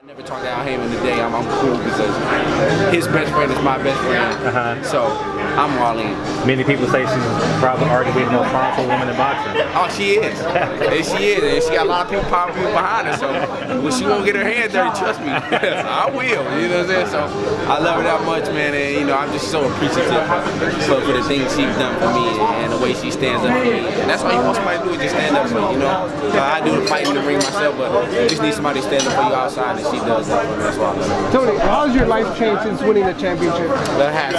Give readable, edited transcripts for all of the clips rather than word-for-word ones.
Never talk down him in the day. I'm cool because his best friend is my best friend. So I'm all in. Many people say she's probably arguably the most powerful woman in boxing. Oh, she is. And she is. And she got a lot of powerful people behind her. So when she won't get her hands dirty, trust me, I will. You know what I'm saying? So I love her that much, man. And you know, I'm just so appreciative for the things she's done for me and the way she stands up for me. And that's all you want somebody to do is just stand up for me. You know, I do the fight in the ring myself, but you just need somebody to stand up for you outside. And she does that for me. That's why I love her. Tony, how's your life changed since winning the championship? It has.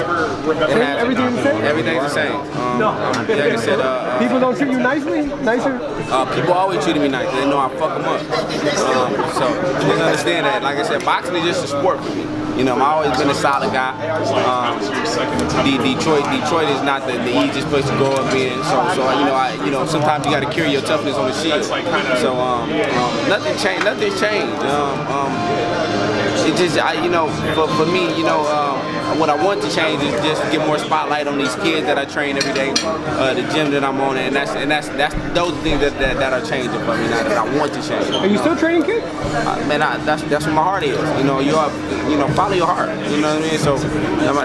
Everything's the same? Everything's the same. Like I said, people don't treat you nicer? People always treated me nice. They know I fuck them up. So just understand that. Like I said, boxing is just a sport for me. You know, I've always been a solid guy. Detroit is not the easiest place to grow up in. So you know, sometimes you got to carry your toughness on the shield. So nothing's changed. It just, you know, for me, you know, what I want to change is just get more spotlight on these kids that I train every day, the gym that I'm on, and that's those things that are changing for me now that I want to change. Are you still training kids? Man, that's where my heart is. You know, follow your heart. You know what I mean? So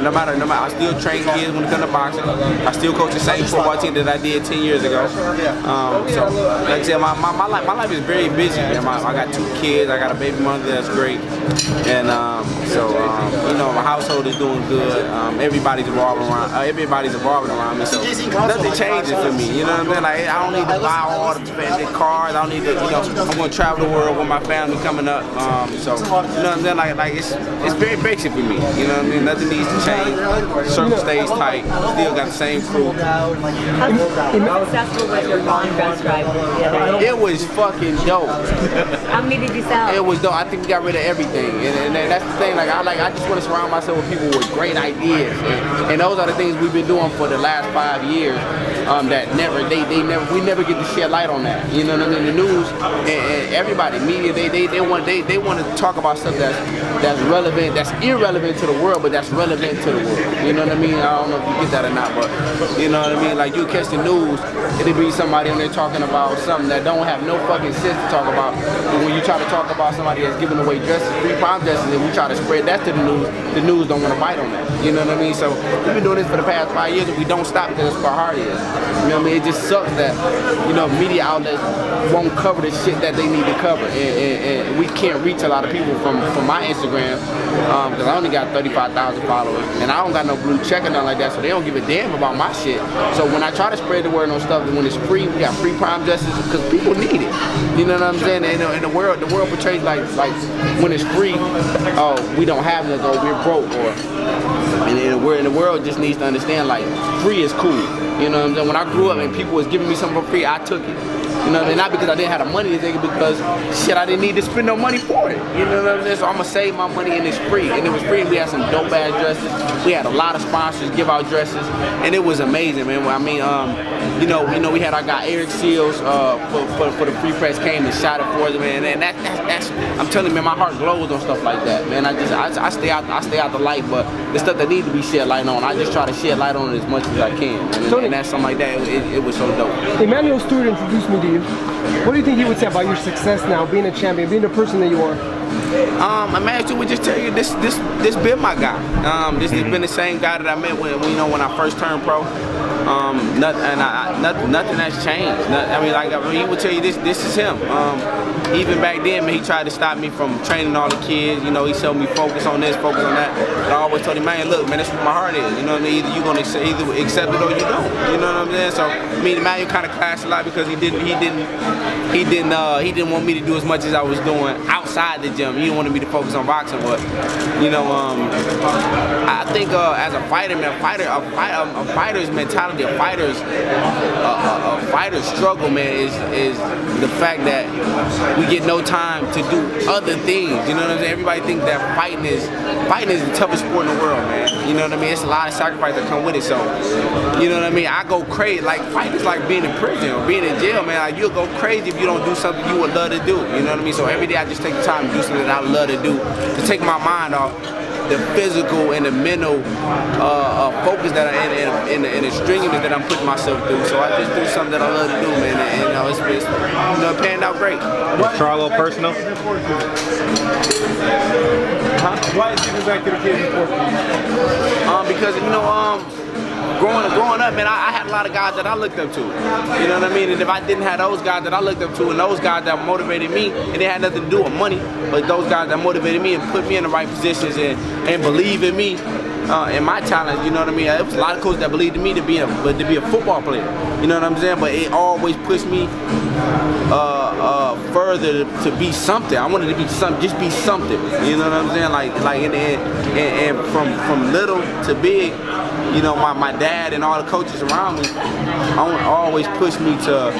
no matter, I still train kids when it comes to boxing. I still coach the same football team that I did 10 years ago. So like I said, my life is very busy. Man. I got 2 kids. I got a baby mother that's great. And you know, my household is doing good. Everybody's revolving around me. So nothing changes for me. You know what I'm saying? Like I don't need to buy all the fancy cars. I don't need to. You know, I'm going to travel the world with my family coming up. So you know what I'm saying? Like it's very basic for me. You know what I mean? Nothing needs to change. Circle stays tight. Still got the same crew. How successful was your long bus ride the other day? It was fucking dope. How many did you sell? It was dope. I think we got rid of everything, and that's the thing. I just want to surround myself with people with great ideas, and those are the things we've been doing for the last 5 years. That we never get to shed light on that. You know what I mean? The news and everybody, media, they want to talk about stuff that's relevant, that's irrelevant to the world, but that's relevant to the world. You know what I mean? I don't know if you get that or not, but you know what I mean? Like you catch the news, it'll be somebody on there talking about something that don't have no fucking sense to talk about. But when you try to talk about somebody that's giving away dresses, free prime dresses, and we try to spread that to the news don't want to bite on that. You know what I mean? So we've been doing this for the past 5 years, and we don't stop because that's what our heart is. You know what I mean? It just sucks that, you know, media outlets won't cover the shit that they need to cover, and we can't reach a lot of people from my Instagram because I only got 35,000 followers, and I don't got no blue check or nothing like that, so they don't give a damn about my shit. So when I try to spread the word on stuff, and when it's free, we got free prime justice because people need it. You know what I'm saying? And the world portrays like when it's free, oh, we don't have nothing, or we're broke, and the world just needs to understand like free is cool. You know what I'm saying? When I grew up and people was giving me something for free, I took it. You know what I mean? Not because I didn't have the money to take it, because shit, I didn't need to spend no money for it. You know what I'm saying? So I'm gonna save my money and it's free. And it was free. We had some dope ass dresses. We had a lot of sponsors give out dresses, and it was amazing, man. I mean, you know, we had our guy Eric Seals for the free press came and shot it for us, man. And that's I'm telling you, man, my heart glows on stuff like that, man. I stay out the light, but the stuff that needs to be shed light on, I just try to shed light on it as much as I can. And that's something like that. It was so dope. Emmanuel Stewart introduced me to you. What do you think he would say about your success now, being a champion, being the person that you are? Emmanuel Stewart would just tell you this been my guy. This has been the same guy that I met when I first turned pro. Nothing has changed. He would tell you this is him. Even back then, man, he tried to stop me from training all the kids. You know, he told me focus on this, focus on that. But I always told him, man, look, man, that's what my heart is. You know what I mean? Either you're gonna accept it or you don't. You know what I'm saying? So, I mean, Emmanuel kind of clashed a lot because he didn't want me to do as much as I was doing outside the gym. He didn't want me to focus on boxing, but you know, I think as a fighter, man, a fighter's mentality, a fighter's struggle, man, is the fact that we get no time to do other things. You know what I'm saying? Everybody thinks that fighting is the toughest sport in the world, man. You know what I mean? It's a lot of sacrifice that come with it. So, you know what I mean? I go crazy. Like fighting is like being in prison or being in jail, man. Like you'll go crazy if you don't do something you would love to do. You know what I mean? So every day I just take the time to do something that I love to do, to take my mind off the physical and the mental focus that and the strenuousness that I'm putting myself through. So I just do something that I love to do, man, and it's panned out great. Is Charlo personal? Why is giving back to the kids important? Because growing up, man, I had a lot of guys that I looked up to. You know what I mean? And if I didn't have those guys that I looked up to, and those guys that motivated me, and they had nothing to do with money, but those guys that motivated me and put me in the right positions and believe in me. And my talent, you know what I mean? It was a lot of coaches that believed in me to be a football player. You know what I'm saying? But it always pushed me further to be something. I wanted to be just be something. You know what I'm saying? And from little to big, you know, my dad and all the coaches around me always pushed me to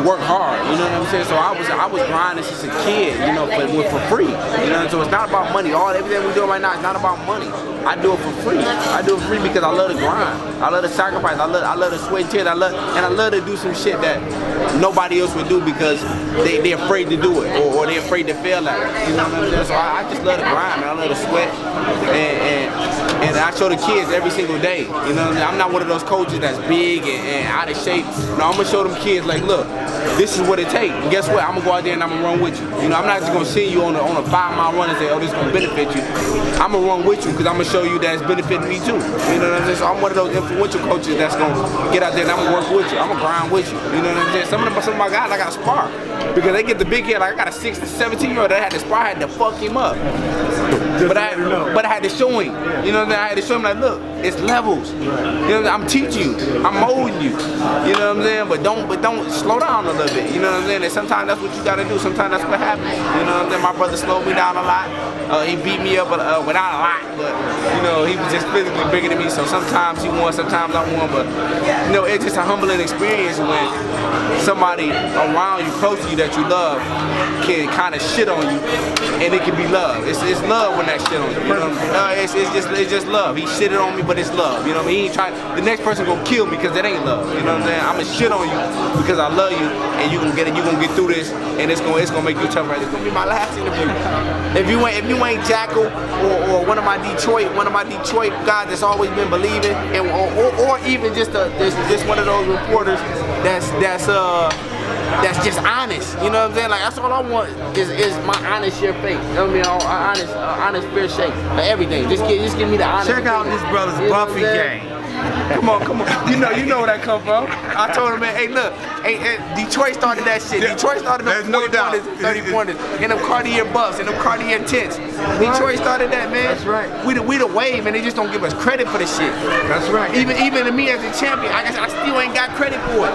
work hard. You know what I'm saying? So I was grinding since a kid, you know, for free. You know, so it's not about money. Everything we're doing right now is not about money. I do it for free. I do it for free because I love to grind. I love to sacrifice. I love to sweat and tears. I love to do some shit that nobody else would do because they're afraid to do it or they're afraid to fail at it. You know what I'm saying? So I just love to grind, man. I love to sweat and I show the kids every single day. You know what I mean? I'm not one of those coaches that's big and out of shape. No, I'm gonna show them kids like, look, this is what it takes. And guess what? I'm gonna go out there and I'm gonna run with you. You know, I'm not just gonna send you on a 5-mile run and say, oh, this is gonna benefit you. I'm gonna run with you because I'm gonna show you that it's benefiting me too. You know what I'm saying? So I'm one of those influential coaches that's gonna get out there and I'm gonna work with you. I'm gonna grind with you. You know what I'm saying? Some of my guys I gotta spar because they get the big head. Like I got a 16, 17-year-old that I had to spar. I had to fuck him up. But I had to show him. You know what I'm saying? I had to show him like, look, it's levels. You know what I'm saying? I'm teaching you. I'm molding you. You know what I'm saying? But don't slow down a little bit. You know what I'm saying? And sometimes that's what you gotta do. Sometimes that's what happens. You know what I'm saying? My brother slowed me down a lot. He beat me up without a lot, but you know, he was just physically bigger than me. So sometimes he won, sometimes I won. But you know, it's just a humbling experience when somebody around you, close to you that you love, can kind of shit on you, and it can be love. It's love when that shit on you. You know? It's just love. He shitted on me, but it's love. You know what I mean? He ain't trying. The next person gonna kill me because it ain't love. You know what I'm saying? I'ma shit on you because I love you, and you gonna get it. You gonna get through this, and it's gonna make you tough. Right? It's gonna be my last interview. If you ain't Jackal or one of my Detroit guys that's always been believing, and or even just one of those reporters that's just honest. You know what I'm saying? Like that's all I want is my honest share face. You know what I mean? Honest fair shake for everything. Just give me the honest. Check out this brother's Buffy game. Come on. You know where that come from. I told him, man, hey, look, Detroit started that shit. Detroit started those 40 pointers, 30 pointers, and them Cartier buffs, and them Cartier tents. Detroit started that, man. That's right. We the wave, and they just don't give us credit for the shit. That's right. Even to me as a champion, I still ain't got credit for it.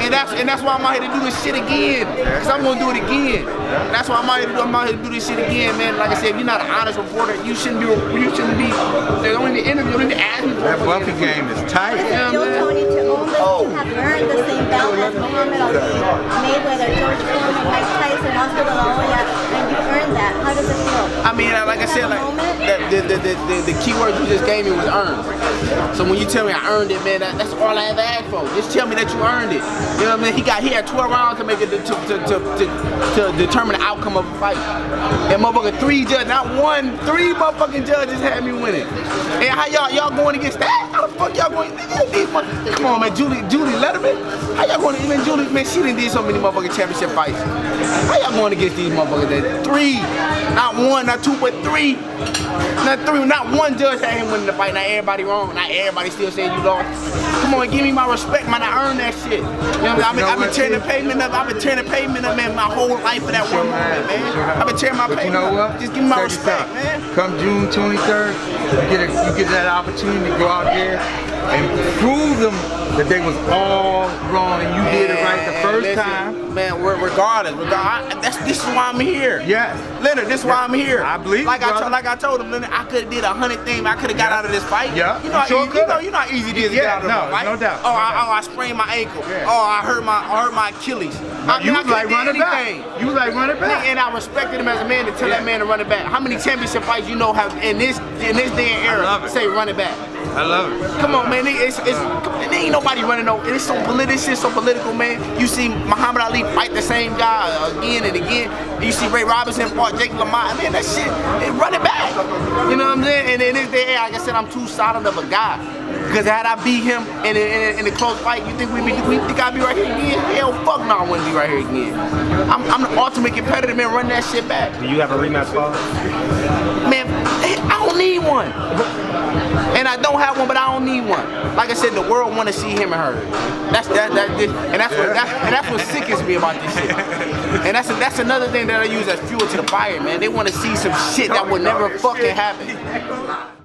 And that's why I'm out here to do this shit again. Because I'm gonna do it again. That's why I'm out here to do this shit again, man. Like I said, if you're not an honest reporter, you shouldn't be. They don't even interview. They don't even ask me for That Buffy game is tight. Feel Tony to own this, have earned the same belt as Muhammad Ali, Mayweather, George Foreman, Mike Tyson, Oscar De La Hoya, and you earned that. How does it feel? I mean, like I said, like the key word you just gave me was earned. So when you tell me I earned it, man, that's all I ever asked for. Just tell me that you earned it. You know what I mean? He had 12 rounds to make it to determine the outcome of a fight. And motherfucking 3 judges, not 1, 3 motherfucking judges had me winning. And how y'all going against that? How the fuck y'all going? Come on, man, Julie Letterman. How y'all going? Even Julie, man, she done did so many motherfucking championship fights. How y'all going against these motherfuckers? 3, not 1, not 2, but 3. Not 3, not 1 judge had him winning the fight. Not everybody wrong. Not everybody still saying you lost. Come on, give me my respect, man. I earned that shit. You know what I mean? I've been tearing the pavement up. I've been tearing the pavement up, man, my whole life for that one moment, man. I've been tearing my pavement You know what? up. Just give me my respect, man. Come June 23rd, you get that opportunity to go out there and prove them that they was all wrong and you did it right the first time. Man, regardless, this is why I'm here. Yes. Leonard, this is why I'm here. I believe like brother. I told him, Leonard, I could have did 100 things. I could have got out of this fight. Yeah. You know, you know how easy it is to get out of no, a fight. no doubt. Oh, I sprained my ankle. Yeah. Oh, I hurt my Achilles. You was like running back. You was like running back. And I respected him as a man to tell that man to run it back. How many championship fights you know have in this day and era say run it back? I love it. Come on, man. There ain't nobody running no. It's so political. This shit so political, man. You see Muhammad Ali fight the same guy again and again. You see Ray Robinson fought Jake LaMotta. Man, that shit, it run it back. You know what I'm saying? And in this day, like I said, I'm too solid of a guy. Because had I beat him in a close fight, you think think I'd be right here again? Hell, fuck no, I wouldn't be right here again. I'm the ultimate competitor, man. Run that shit back. Do you have a rematch call? Man, I don't need one. And I don't have one, but I don't need one. Like I said, the world want to see him and her. That's what sickens me about this shit. And that's another thing that I use as fuel to the fire, man. They want to see some shit that would never fucking happen.